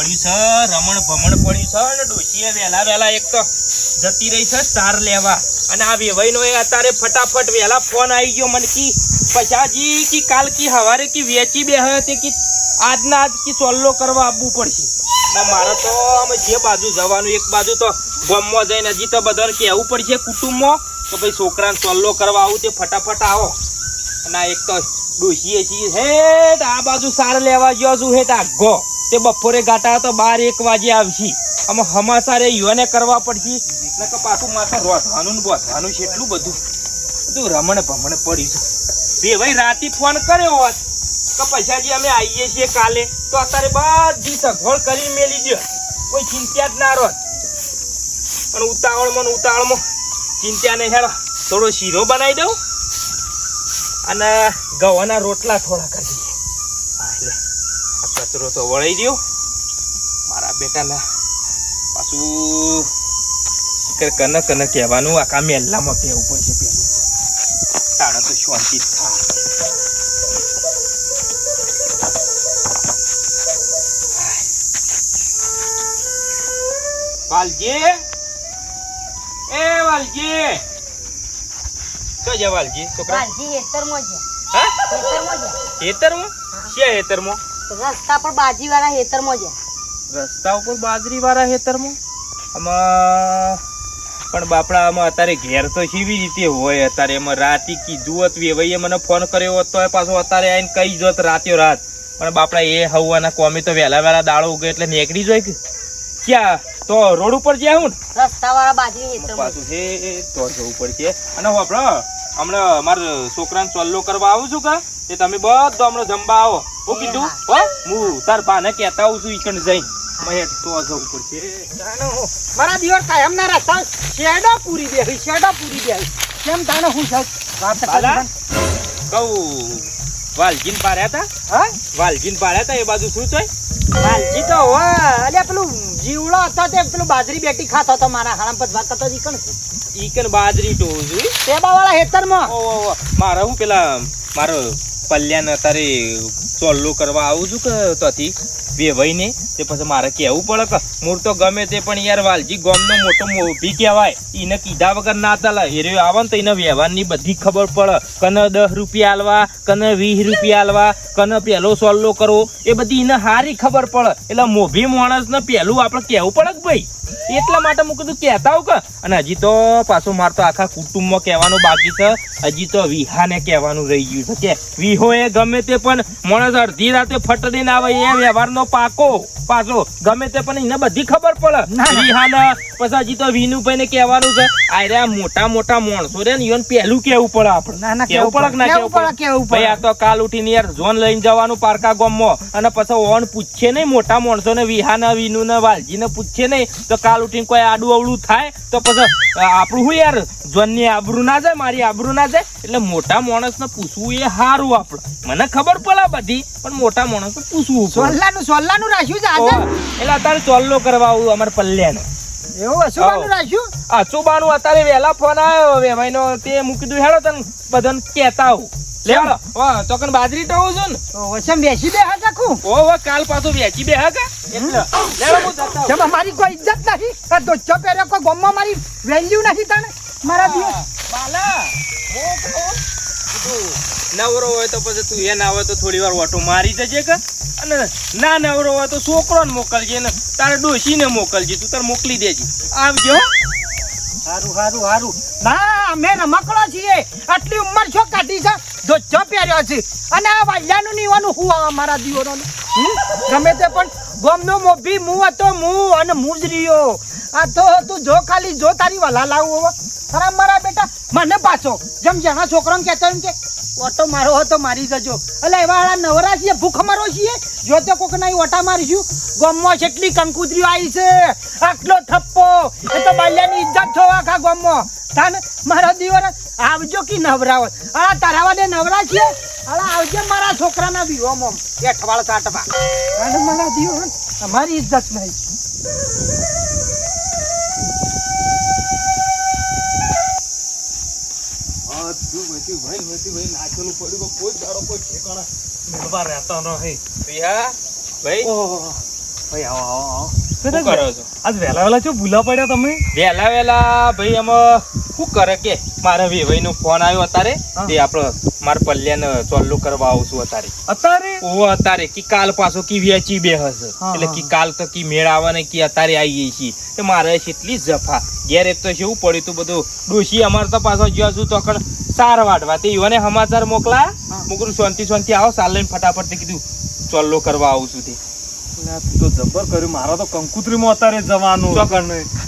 પડ્યું છે, રમણ ભમણ પડ્યું છે અને ડોશીએ વહેલા વહેલા એક તો જતી રહી છે તાર લેવા. અને આ વેવાઈનો એ અત્યારે ફટાફટ વહેલા ફોન આવી ગયો મને કી પછાજી કી કાલ કી હવારે કી વેચી બે હે તે કી આજના આજ કી ચોલ્લો કરવા આવવું પડશે. ને મારે તો અમે જે બાજુ જવાનું, એક બાજુ તો ગામમાં જઈને હજી તો બધાને કહેવું પડશે કુટુંબમાં કે ભાઈ છોકરાને ચોલ્લો કરવા આવું તે ફટાફટ આવો. અને આ એક તો ડોશીએ છીએ હેઠ આ બાજુ સાર લેવા ગયો છું હેઠ આગો તે બપોરે ગાટા તો 12-1 વાગે આવશે. આમાં હમાસારે યુવાને કરવા પડશે ને કે પાછું માથે રોધવાનું ને બોધવાનું છે એટલું બધું રમણ ભમણ પડ્યું છે. બે ભાઈ રાતે ફોન કર્યો હોત કે પૈસાજી અમે આવીએ છીએ કાલે તો અત્યારે બધી સગવડ કરી મેલી દો, કોઈ ચિંતા જ ના રોત. અને ઉતાવળમાં ચિંતા નહીં હેડો થોડો શીરો બનાવી દઉં અને ગવાના રોટલા થોડા કરી દઈએ. એટલે આ કચરો તો વળાઈ દો મારા બેટાના. પાછું કને કહેવાનું આખા મેલ્લામાં કહેવું પડશે પેલું તાણે તો શાંતિ જ થાય. વાલજી એ વાલજી તો જા વાલજી છોકરા વાલજી હેતરમાં છે. હા હેતરમાં છે હેતરમાં રસ્તા પર બાજીવાળા હેતરમાં છે. રસ્તા ઉપર બાજરી વાળા હેતરમાં આમાં પણ બાપડા આમાં અત્યારે ઘેર તો કેવી રીતે હોય અત્યારે એમાં રાતે કીધું હોત વેવાઈએ મને ફોન કર્યો હોત તો પાછો અત્યારે આવીને કઈ જોત રાત્યો રાત. પણ બાપડા એ હવાના કોમે તો વહેલા વહેલા દાડો ઉગે એટલે નીકળી જાય કે ક્યાં તો રોડ ઉપર જ્યાં હું રસ્તા વાળા બાજરી હેતરમાં પાછું છે તો જવું પડશે. અને આપણે હમણાં મારા છોકરાને ચોલ્લો કરવા આવું છું કે એ તમે બધો હમણાં જમવા આવો. હું કીધું હો હું તાર બાને કહેતા આવું છું ઈકણ જઈ મેં તો જવું પડશે. મારા દિવસ કાયમ ના રસ્તા શેડો પૂરી દે કેમ તાને હું કહું વાલજીન પાડ્યા હતા. હા વાલજીન પાડ્યા હતા એ બાજુ શું છે વાલજી તો હોય અલ્યા પેલું જીવડો હતો તે પેલું બાજરી બેટી ખાતો હતો મારા હારામ પર વાત કરતો ઈકણ ઈકન બાજરી તો જોઈ ટેબા વાળા હેતરમાં મારા હું પેલા મારો પલ્યાને અત્યારે ચોલ્લો કરવા આવું છું કે તોથી વેવાઈ ને તે પછી મારે કેવું પડે કે મૂળ તો ગમે તે પણ યાર વાલજી ગામનો મોટો મોભી કહેવાય. એને કીધા વગર ના ચાલે. હેરે આવે ને તો એને વ્યવહારની બધી ખબર પડે. કને 10 રૂપિયા આલવા, કને 20 રૂપિયા આલવા, કને પહેલો સોલ્લો કરવો એ બધી એને સારી ખબર પડે. એટલે મોભી માણસને પહેલું આપણે કહેવું પડે કે ભાઈ. એટલા માટે હું કીધું કહેતા હોઉં કે. અને હજી તો પાછું મારે તો આખા કુટુંબમાં કહેવાનું બાકી છે. હજી તો વિહાને કહેવાનું રહી ગયું છે કે વિહો એ ગમે તે પણ માણસ અડધી રાતે ફટ દઈને આવે એ વ્યવહારનો પાકો પાછો ગમે તે પણ એને બધી ખબર પડે. વિહાને પછી હજી તો વિનુભાઈ ને કહેવાનું છે. આ મોટા મોટા માણસો રે ને એને પહેલું કેવું પડે આપણે. કેવું પડે કે ના કેવું પડે. આ તો કાલ ઉઠીને યાર ઝોન લઈને જવાનું પારકા ગામમાં અને પછી ઓન પૂછે નહીં મોટા માણસો ને વિહાને વિનુ ને વાલજી ને પૂછે નહીં તો કાલ ઉઠીને કોઈ આડું અવળું થાય તો પછી આપણું શું યાર જોન ની આબરૂ ના જાય, મારી આબરૂ ના જાય. એટલે મોટા માણસ ને પૂછવું એ સારું. આપણે મને ખબર પડે બધી પણ મોટા માણસ ને પૂછવું સોલ્લાનું રાખ્યું છે આજે. એટલે અત્યારે ચોલ્લો કરવા આવું અમારે પલ્યાનો એવું અશુબાનું રાખ્યું. અશુબાનું અત્યારે વહેલા ફોન આવ્યો વેવાઈનો તે મૂકી દઉં હેડો તને બધાને કહેતા આવું. લેવડો તો કન બાજરી તો આવું છું ને વસમ બેસી બે હા કાકું. ઓહો કાલ પાછું વેચી બે હા કા એટલે લેવડો હું જતા જેમાં મારી કોઈ ઇજ્જત નથી. આ દોચ્ચો પહેર્યો કોઈ ગામમાં મારી વેલ્યુ નથી તને મારા દિવસ બાલા નવરો હોય તો પછી તું એ ના હોય તો થોડી વાર ઓટો મારી જજે કે. અને ના નવરો હોય તો છોકરોને મોકલજે ને તારે ડોશીને મોકલજે. તું તાર મોકલી દેજે આવજો. સારું ના અમે રમકડો છીએ. આટલી ઉંમર છો કાઢી છે દોચ્ચો પહેર્યો છે અને આ વાલ્યાનું નીવાનું હું મારા દિવસનો ગમે તે પણ ગોમનો મોભી મું હતો મું અને મું જ રહ્યો. આ તો તું જો ખાલી જો તારી વલા લાવું હવે ખરા મારા બેટા મને પાછો જેમ જણા છોકરાને કહેતો એમ કે ઓટો મારો હતો મારી જજો. એટલે એવા નવરા છીએ ભૂખ મારો છીએ જો તો કોક ના ઓટા મારીશું. ગામમાં જેટલી કંકુતરીઓ આવી છે આટલો થપ્પો એ તો બાલ્યાની ઇજ્જત છો આખા ગામમાં. તાને મારા દીવર આવજો કે નવરાવ આ તારાવા દે નવરા છીએ. અલા આવજે મારા છોકરાના વિહોમાં એઠવાળ કાટવા અને મારા દીવર અમારી ઇજ્જત નહીં. ભાઈ આવો આવો આવો શું કરો છો? આજ વહેલા વહેલા ચો ભૂલા પડ્યા તમે? વેલા ભાઈ આમાં શું કરે કે મારા વેવાઈનો ફોન આવ્યો અત્યારે હા. તે આપણે મારા પલ્યાને ચોલ્લું કરવા આવું છું અત્યારે અત્યારે ઓવો અત્યારે કી કાલ પાછો કી વેચી બે હશે હા, એટલે હા. કી કાલ તો કી મેળ આવે ને કી અત્યારે આવીએ છીએ તે મારે કેટલી જફા ઘેર એક તો કેવું પડ્યું તું બધું ડોશી અમારે તો પાછો જ્યાં છું તો કણ સાર વાટવા તે ઈવને સમાચાર મોકલા હા. મુકરું શાંતિ આવો સાલ લઈને ફટાફટ તે કીધું ચોલ્લો કરવા આવું છું તે ના, તું તો જબર કર્યું. મારા તો કંકુતરીમાં અત્યારે જવાનું ચોકન.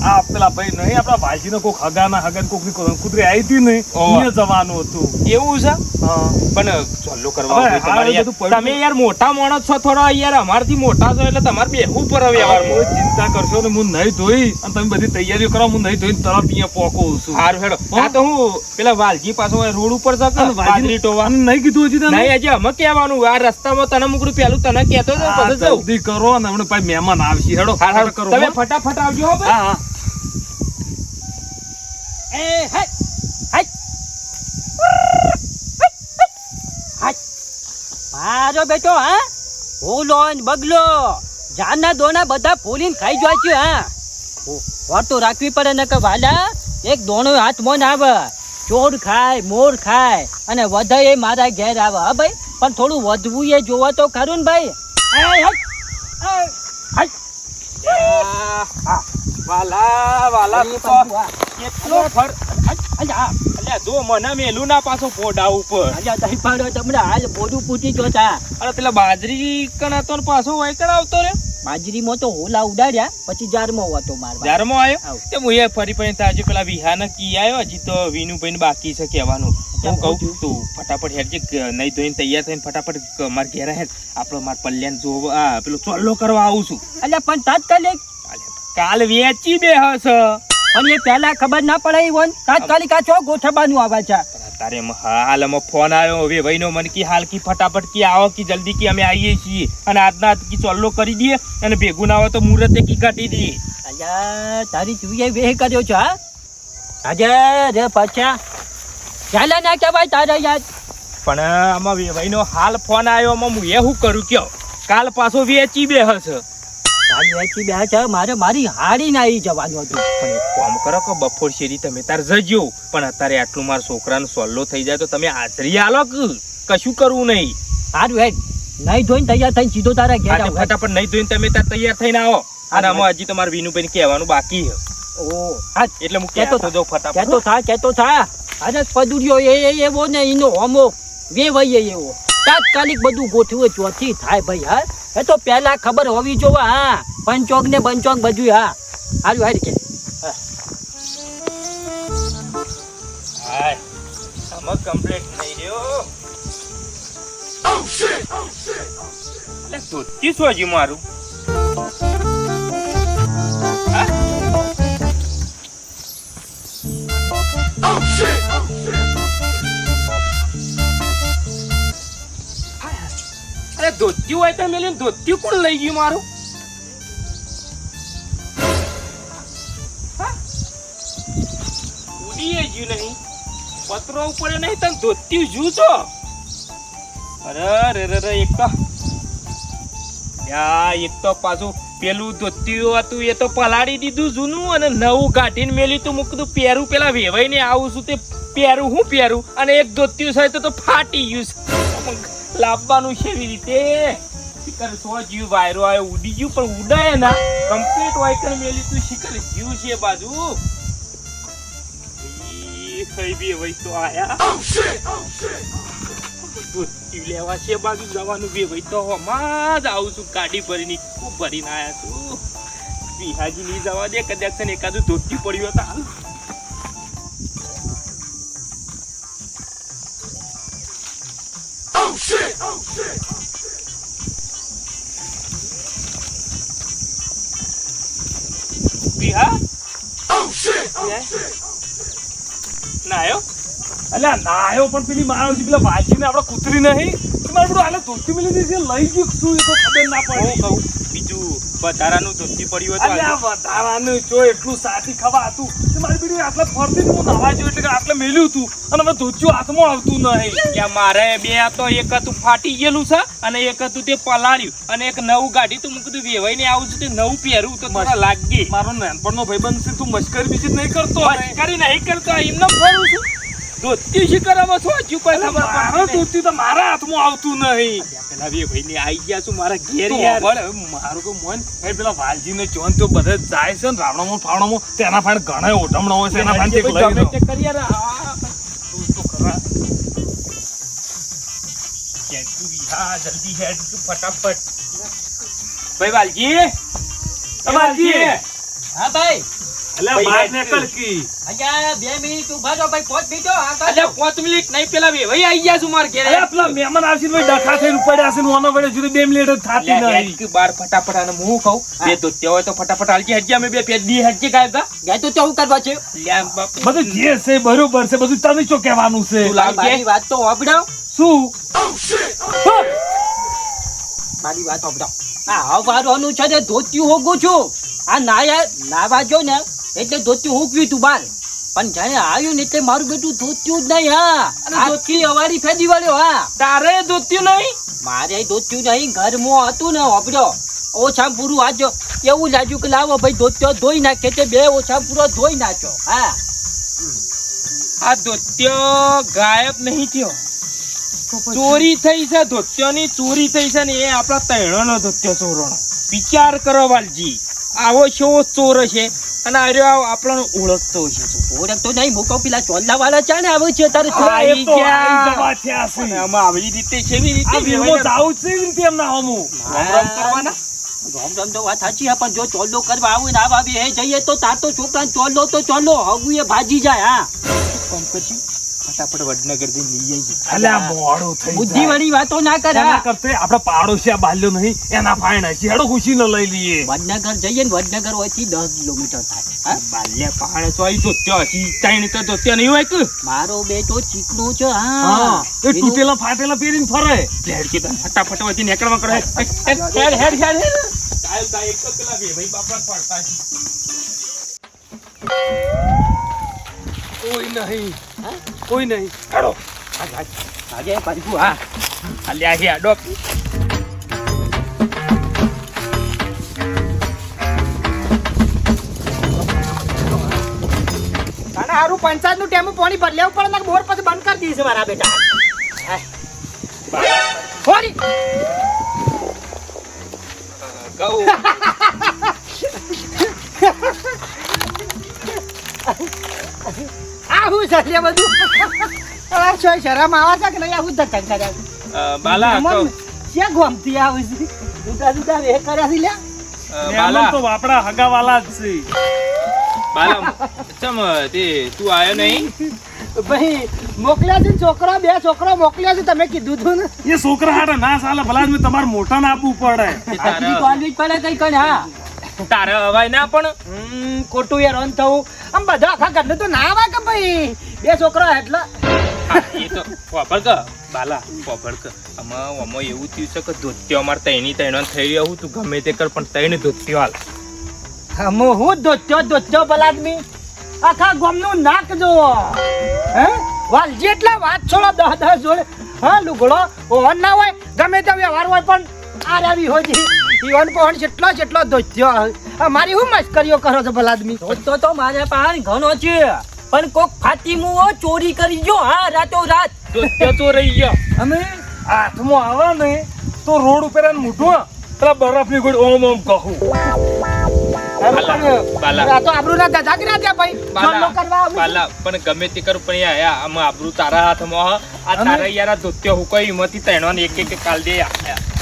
આ પેલા ભાઈ નહીં આપડા ભાઈજીને કોક હગાના હગાને કોકની કંકુતરી આવી હતી ને ઓહ. અહીંયા જવાનું હતું. એવું છે હા. પણ ચોલ્લો કરવા હવે આવું છે તમારે આ યાર. બધું પડ્યું. તમે યાર મોટા માણસ છો થોડા યાર અમારથી મોટા છો એટલે તમારે બેહવું પડે વ્યવહારમાં. કોઈ ચિંતા કરશો ને હું નહીં ધોઈ અને તમે બધી તૈયારીઓ કરો હું નહીં ધોઈને તરત અહીંયા પોકું છું. હારું હેડો હા. આ તો હું પેલા વાલજી પાછો રોડ ઉપર છે કે અને બાજરી ટોવા અને નહીં કીધું હજી તને? નહીં હજી અમે કહેવાનું આ રસ્તામાં તને મુકડું પેલું તને કહેતો હતો હા, પછી જવું. જલ્દી કરો ને હમણાં ભાઈ મહેમાન આવશે. હેડો હાર હાર કરો તમે હો. ફટાફટ આવજો હો ભાઈ. હા હા એ હાય હાય હાય મારો બેટો હા ભૂલો ને બગલો જાનના દોના બધા ફૂલીને ખાઈ જાય છે હા વાતો રાખવી પડે ને કે વાલા એક દોણો હાથમાં ના આવે ચોર ખાય મોર ખાય અને વધે એ મારા ઘેર આવે હા ભાઈ પણ થોડું વધવું એ જોવા તો ખરું ને ભાઈ એ હાય આ, વાલા વાલા તું તો કેટલો ફર અલ્યા જો મને મેલું ના પાછો પોડા ઉપર તમને હાલ બોડું પૂછી જોતા અને પેલા બાજરી કણાતો ને પાછો વૈકણ આવતો રે બાજરીમાં તો હોલા ઉડાડ્યા પછી જારમાં હોતો મારવા જારમાં આવ્યો આવ. તે હું એ ફરી પછી તાજુ પેલા વિહાને કી આવ્યો હજી તો વિનુભાઈ ને બાકી છે કહેવાનું હું કહું તું ફટાફટ હેડ જે નહીં ધોઈને તૈયાર થઈને ફટાફટ માર ઘેર હેડ આપણો માર પલ્યાને જો આ પેલો ચોલ્લો કરવા આવું છું એટલે પણ તાત્કાલિક કાલ વેચી બે હશે પણ એ પહેલા ખબર ના પડે ઈવન તાત્કાલિક આ ચો ગોઠબાનું આવે છે તારે હાલમાં ફોન આવ્યો હવે ભાઈનો મને કી હાલ કી ફટાફટ કી આવો કી જલ્દી કી અમે આવીએ છીએ અને આજના આજ કી ચોલ્લો કરી દઈએ અને ભેગું ના આવે તો મુહૂર્તે કી કાઢી દઈએ અલ્યા તારી ચૂઈએ વેહ કર્યો છે હા આજે રે પાછા ચાલે ના કહેવાય તારે યાદ પણ આમાં વેવાઈનો હાલ ફોન આવ્યો આમાં હું એ શું કરું કયો કાલ પાછો વેચી બે હશે કાલ વેચી બે છે મારે મારી હાડી ના આવી જવાનું હતું પણ એક કામ કરો કે બપોર શેરી તમે તાર જજો પણ અત્યારે આટલું મારા છોકરાનો સોલ્લો થઈ જાય તો તમે હાજરી આલો કે કશું કરવું નહીં સારું હેડ નહીં ધોઈને તૈયાર થઈને સીધો તારા ઘેર આજે આવ ફટાફટ નહીં ધોઈને તમે તાર તૈયાર થઈને આવો અને આમાં હજી તમારે વિનુભાઈ કહેવાનું બાકી છે ઓ હા એટલે હું કહેતો કહેતો જાઉં ફટાફટ કેતો થા અરે પદુરિયો એવો ને એનો હોમો વેવાઈએ એવો તાત્કાલિક બધું ગોઠવે ચોથી થાય ભાઈ હા એ તો પહેલા ખબર હોવી જોવે હા પંચોગ ને બંચોગ બધું હા હારું હારી કે હાય આમાં કમ્પ્લીટ થઈ ગયો એટલે ધોતી શું હજી મારું હા? અરે ધોતી હોય તો મેલી ધોતી કોણ લઈ ગયું મારું હા? ઉડીએ ગયું નહીં પતરો ઉપર નહીં તને ધોતી જુ છો અરે રે એક તો યા એક તો પાછું પેલું ધોતી હતું એ તો પલાળી દીધું જૂનું અને નવું કાઢીને મેલી તું મૂકતું પહેરું પેલા વેવાઈ ને આવું છું તે પહેરું હું પહેરું અને એક ધોતી છે તો ફાટી ગયું છે લાવવાનું છે એવી રીતે શિખર સો જીવ વાયરો આવ્યો ઉડી ગયું પણ ઉડાય ના કમ્પ્લીટ વાયકર મેલી તું શિખર જીવ છે બાજુ કઈ બી વઈ તો આયા ધોતી લેવા છે બાજુ જવાનું બે વઈ તો હમણાં જ આવું છું ગાડી ભરીને ખૂબ ભરીને આયા છું વિહાજી નહીં જવા દે કદાચ છે ને એકાદું ધોતી પડ્યું હતા હાલ વિહા ના આવ્યો અલ્યા નાયો પણ પેલી મારો છે પેલા વાલજીને આપણે કૂતરી નહીં તમારે બધું આલે ધોતી મિલી દીધી લઈ ગયું શું એ તો ખબર ના હું પડી કહું બીજું વધારાનું ધોતી પડ્યું હતું અલ્યા વધારાનું જો એટલું સાથી ખવા હતું તે મારી બીડી આટલા ફરતી જ હું નાવા જો એટલે કે આટલે મેલ્યું હતું અને હવે ધોતિયું હાથમાં આવતું નહીં ત્યાં મારે બે તો એક હતું ફાટી ગયેલું છે અને એક હતું તે પલાળ્યું અને એક નવું ગાડી તો મૂકું વેવાઈને આવું છું તે નવું પહેરવું તો થોડા લાગી મારો નાનપણનો ભાઈબંધ છે તું મશ્કરી બીજી જ નહીં કરતો મસ્કરી નહીં કરતો એમને ફરું છું ધોતી શિકારામાં શું હજુ કોઈ ખબર મારો પડતી ધોતી તો મારા હાથમાં આવતું નહીં પેલા વેવાઈને આવી ગયા છું મારા ઘેર તું યાર સાંભળ, મારું કોઈ મોન ભાઈ પેલા વાલજીને ચોન તો બધે જ જાય છે ને રાવણામાં ફાવણામાં તેના ફાઈન ઘણા ઓઢમણા હોય છે એના ફાઈન એક લઈ ગમે લો. તે કરી યાર તું તો ખરા. હા જલ્દી હેડ તું ફટાફટ ભાઈ વાલજી વાલજી હા ભાઈ અલ્યા બાર ને કલકી અહીંયા 2 મિનિટ ઉભા રહો ભાઈ પોત બીજો આ તો અલ્યા 5 મિનિટ નહીં પેલા વેવાઈ આવી ગયા છું મારા ઘેર અલ્યા પેલા મહેમાન આવશે ને ભાઈ ડખા થઈને પડ્યા છે ને ઓનો વડે સુધી 2 મિનિટ જ થાતી નહીં બાર ફટાફટ અને હું કહું બે તો હોય તો ફટાફટ હાલજી હજી અમે બે પેડી હજી કાય ગયા તો શું કરવા છે લ્યા બાપુ બધું જે છે બરોબર છે બધું તને શું કહેવાનું છે તું લાવજે. મારી વાત તો સાંભળો શું મારી વાત સાંભળો આ હવારોનું છે ને ધોતિયું હોગું છું આ નાવા જો ને એટલે ધોતિયું હોગવ્યું તું બાર પણ જાણે આવ્યું ને એટલે મારું બેટું ધોતિયું જ નહીં હા અને ધોતી અવારી ફેદી વાળ્યો હા તારે ધોત્યું નહીં મારે ધોતિયું નહીં ઘરમાં હતું ને સાંભળો ઓછા પૂરું આજો એવું લાગ્યું કે લાવો ભાઈ ધોતિયો ધોઈ નાખે તે બે ઓછા પૂરો ધોઈ નાખ્યો હા આ ધોત્યો ગાયબ નહીં થયો ચોરી થઈ છે ધોત્યોની ચોરી થઈ છે ને એ આપણા તૈણોનો ધોત્યો ચોરણો વિચાર કરો વાલજી આવો શો ચોર છે અને આર્યો આપણને ઓળખતો છે ઓળખતો નહીં મૂકો પેલા ચોલ્લા વાળા ચાલે આવે છે તારે એ તો આવી જવા થયા છે. અને આમાં આવી રીતે છે એવી રીતે આ વીમો જાવું જ છે એવી રીતે એમના હમું. રામ કરવાના રોમ તો વાત સાચી હા પણ જો ચોલ્લો કરવા આવું ને આવા બે જઈએ તો તાર તો છોકરા ચોલ્લો તો ચોલ્લો હગું એ ભાજી જાય હા કામ કરશું ફટાફટ વડનગર થી લઈ આવીએ અલ્યા મોડું થઈ બુદ્ધિ જાય. વાળી વાતો ના કર એના હા. કરતે આપણે પાડોશિયા બાલ્યો નહીં એના ફાઈન હશે હેડો ખુશી ન લઈ લઈએ વડનગર જઈએ ને વડનગર હોયથી 10 કિલોમીટર થાય હા? બાલ્ય પહાડે તો આવી ધોત્યો હજી તાણી તો ધોત્યો નહીં હોય કે મારો બેટો ચીકણો છે હા હા એ એનું- તૂટેલા ફાટેલા પહેરીને ફરે લેડ કે ફટાફટ વધી નીકળવા કરે હેડ હેડ હેડ કાલ કા એક તો પેલા બે ભાઈ બાપા પડતા કોઈ નહીં હા? કોઈ નહીં કાઢો આજે પાછું હા અલ્યા હે ડોક અને હારું પંચાયત નું ટેમું પાણી ભરી લેવું પડે ને બોર પછી બંધ કરી દઈશ મારા બેટા ફોડી કહું આવું છે લે બધું આ શું શરમ આવે છે કે નહીં આવું ધક્કા કર્યા બાલા કહું ક્યાં ગમતી આવે છે જુદા જુદા વે કર્યા છે લ્યા મહેમાન તો આપણા હગાવાલા જ છે બાલા ચમ તે તું આયો નહીં ભાઈ મોકલ્યા છે ને છોકરા બે છોકરા મોકલ્યા છે તમે કીધું તું ને એ છોકરા હાટે ના ચાલે ભલા મેં તમારે મોટા ને આપવું પડે આજની કોલેજ પડે કઈ કણ હા તારે હવાય ના પણ ખોટું હેરાન થવું આમ બધા આખા ઘરને તો ના આવે કે ભાઈ બે છોકરા એટલે હા, એ તો પોપડ ક બાલા પોપડ ક આમાં એવું થયું છે કે ધોત્યો અમારે તૈણી તૈણો થઈ રહ્યો હું તું ગમે તે કર પણ તૈણી ધોત્યો હાલ હમો હું દોત્યો બલાદમી આખા ગામનું નાક જોવો હે વાલજી એટલે વાત છોડો 10 જોડે હા લુગડો ઓહન ના હોય ગમે તે વ્યવહાર હોય પણ આ રાવી હોય છે ઈવન પણ જેટલો દોત્યો મારી હું મસ્કરીઓ કરો છો બલાદમી તો મારે પાસે ઘણો છે પણ કોક ફાતીમુઓ ચોરી કરી ગયો હા રાતો રાત ધોત્યો તો રહી ગયો અમે હાથમાં આવે ને તો રોડ ઉપર આને મૂઠું પેલા બરફની ગોળી ઓમ ઓમ કહું બાલા. આ તો આબરૂ ના દાદા કર્યા ત્યાં ભાઈ ધંધો કરવા આવું. બાલા પણ ગમે તે કરું પણ આયા આમાં આબરૂ તારા હાથમાં હ. આ તારા યાર આ ધોત્યો હું કઈ હિંમતી તૈણો ને એક કાલ દે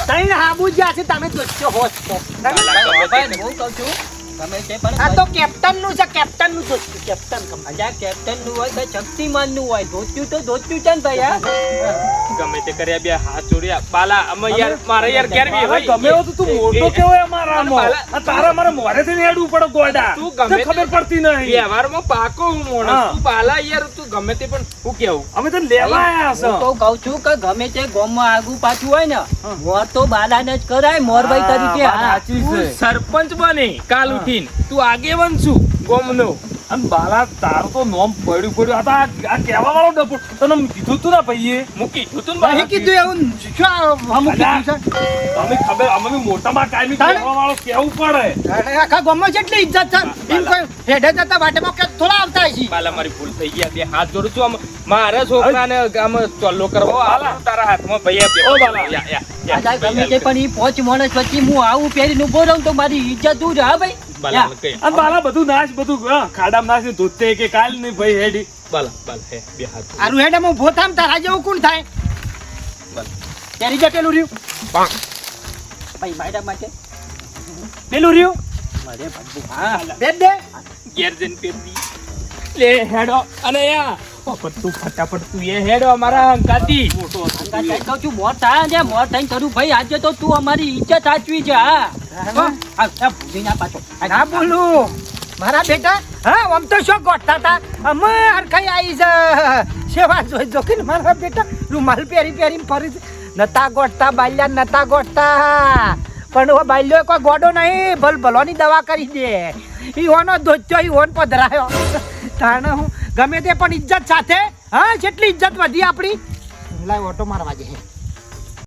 તઈને હાબુ જ્યાં છે તમે દોત્યો હોત તો બાલા, ગમે તે ભાઈ હું કહું છું ગમે તે પણ આ તો કેપ્ટન નું છે, કેપ્ટન નું ધોતિયું, કેપ્ટન કંપની. અલ્યા કેપ્ટન નું હોય કે શક્તિમાન નું હોય ધોત્યું તો ધોત્યું છે ને ભાઈ હા ગમે તે કર્યા બે હાથ જોડ્યા બાલા અમે યાર મારે યાર ઘેર બી મારા હોય ગમે એવો તો તું મોટો કેવાય અમારામાં. આ તારા મારા મોઢેથી ને હેડવું પડે ગોડા. તું ગમે તે ખબર પડતી નહીં. વ્યવહારમાં પાકો હું હા. મોણસ તું બાલા યાર તું ગમે તે પણ હું કેવું અમે તો લેવા આયા હું તો કહું છું કે ગમે તે ગામમાં આગુ પાછું હોય ને મોર તો બાલાને જ કરાય મોરભાઈ તરીકે હા. તું સરપંચ બને કાલ ઉઠીને તું આગેવાન છું ગોમનો અને બાલા તારું તો નોમ પડ્યું આ તો આ કહેવા વાળો ડપો તને કીધું તું ને ભાઈએ. મૂકી તું નહીં કીધું એવું શું આ અમુક કીધું છે? અમે ખબર અમે બી મોટામાં કાયમી તાણે? કહેવા વાળો કેવું પડે. અરે આખા ગામમાં જેટલી ઇજ્જત છે એમ કોઈ હેડે જતા વાટેમાં કે થોડા આવતા હશે. બાલા મારી ભૂલ થઈ ગયા બે હાથ જોડું છું આમ મારા છોકરાને આમ ચોલ્લો કરવો હાલા તારા હાથમાં ભૈયા ઓ બાલા. અલ્યા ગમે તે પણ ઈ પોચ માણસ પછી હું આવું પહેરીને ઉભો રહું તો મારી ઇજ્જત દૂર હા ભાઈ બાલા કઈ અને બાલા બધું નાશ બધું ખાડામાં નાશ ને ધોતે કે કાલ નહીં ભાઈ હેડી. બાલા હે બે હાથ આરું હેડે હું ઉભો થામ તારા જેવું કોણ થાય? તેરી જે પેલું રહ્યું, ભાઈ મારા માટે પેલું રહ્યું, મારે ભાગવું હા બેટ દે. ઘેર જઈને પેરતી લે હેડો અને યા તું ફટાફટ તું એ હેડો અમારા અંકાતી કહું છું મોર થાય ને મોર થઈને કરું ભાઈ આજે તો તું અમારી ઇજ્જત સાચવી છે હા ભૂલી ના પાછો ના બોલું મારા બેટા. હા આમ તો શું ગોઠતા હતા અમે હરખાઈ આવી છે સેવા જોઈ જો કે મારા બેટા રૂમાલ પહેરી પહેરીને ફરી છે. નતા ગોઠતા બાલ્યા નતા ગોઠતા પણ ઓ બાલ્યો કોઈ ગોડો નહીં ભલ ભલોની દવા કરી દે. ઈઓનો ધોચ્યો ઈઓન પધરાયો તાણે હું ગમે તે પણ ઇજ્જત સાથે. હા જેટલી ઇજ્જત વધી આપણી લાય ઓટો મારવા જઈએ.